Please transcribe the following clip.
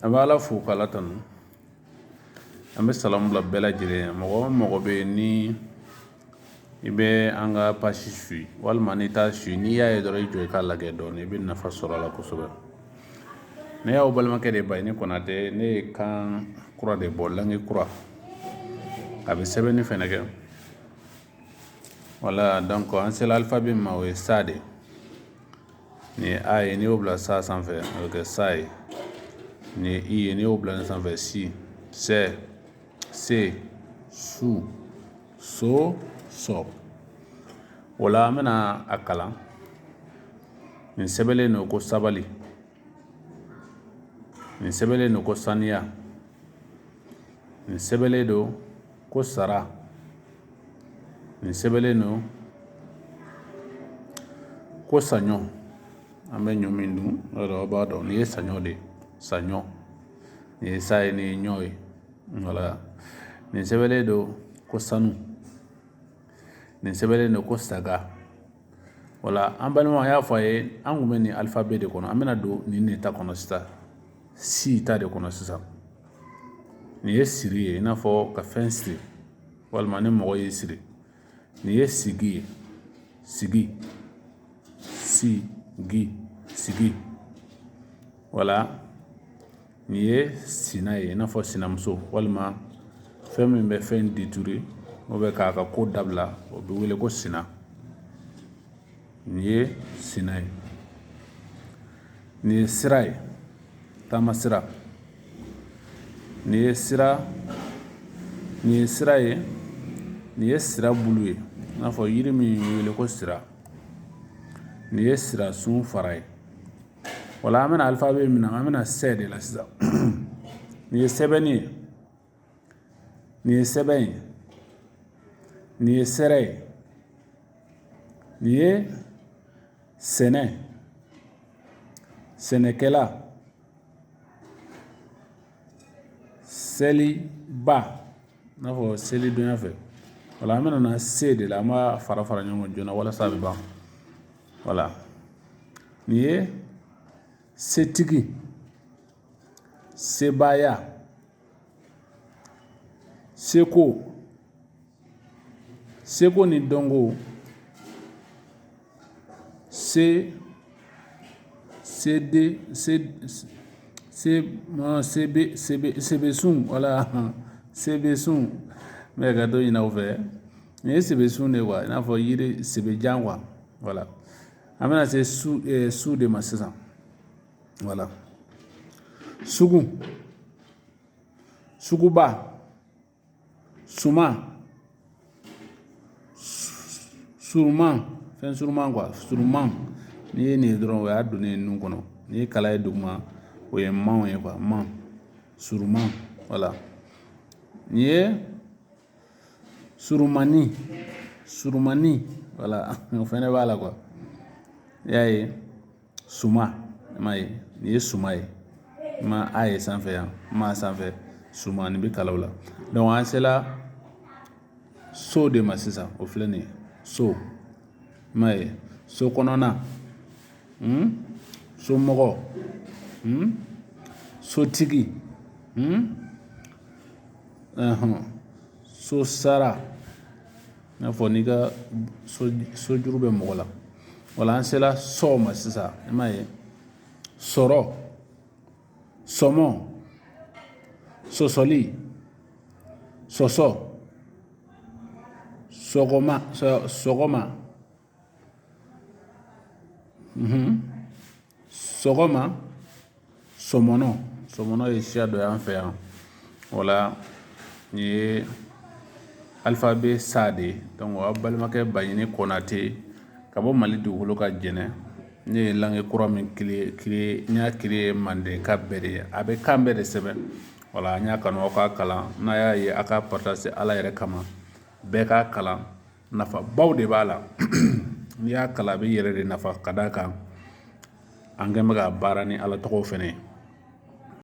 Abala fu kala tanu ambe salam la bela jire mogo be ni ibe anga pasi sui wal manita sui ni ya edoro jo ka lage do ni bin nafa soro la kusuba ne ya obal make de bay ni konate ne kan kura de bolangi kura abi sebeni fenege wala donc en c'est l'alphabet ma we sade ni a ni obla sa sanfɛ avec sai ni i ni obla sanfɛ si se se su so so wala mena akala ni sebele no ko sabali ni sebele no ko saniya ni sebele do ko sara ni sebele no ko sanyo ambe nyomindu ro ba do ni sanyo de sanyo ni sai ni nyoy wala ni sebele do ko sanu ni sebele no ko saga wala ambalma ya faye angume ni alphabet de kono amena do ni neta kono sta si ta de kono sisa ni siri na fo ka fenstri wal mane mo siri ni sigi sigi si gi sigi wala ni sinaye na fo sinamso wal ma femme be fen dituri o be ka ko dabla o be wele ko sina ni sinaye ni sirai tamasira ni sira ni siraye ni sira buluye na fo yiri mi wele ko sira ni sira sun faray wala amena alphabet mina amena sede la sisa ni sebeni ni seben ni sere ni sene senekela seli ba na fo seli dunya fe wala amena na sede la ma fara nyongo jona wala sabe ba wala ni setigi sebaya seko ni dongo sebesun wala sebesun me ga do ina ofe ni sebesun ne wa na fo yiri sebejangwa wala amena se su de masisa wala suguba suma surman fen surman quoi surman ni ni dron wa adone nun kono ni kala e dugma o ye man ye quoi man surman wala ni surmani wala on fene wala quoi yaye suma mai ni suma ye ma aye sanfɛ yan ma sanfɛ suma ni bi kalawla donc an sela so de ma sisan o filɛ nin so mai so kɔnɔna so mɔgɔ so tigi so sara n'a fɔ n'i ka so juru bɛ mɔgɔ la wala an sela so ma sisan mai sɔrɔ sɔmɔ sɔsɔli sɔsɔ sɔgɔma sɔgɔma sɔmɔnɔ ye siya dɔ y'an fɛ yan wala ni ye alphabet sa de donc a balimakɛ Baɲini Konate ka bɔ Mali dugukolo ka jɛnɛ ne ye langue kura min créer n y'a créer Manden ka bɛɛ de ye a bɛ kan bɛɛ de sɛbɛn wala n y'a kanu aw k'a kalan n'a y'a ye a ka partager Ala yɛrɛ kama bɛɛ k'a kalan nafabaw de b'a la n'i y'a kalan a bɛ yɛrɛ de nafa ka d'a kan an kɛn bɛ ka baara ni Ala tɔgɔw fɛnɛ ye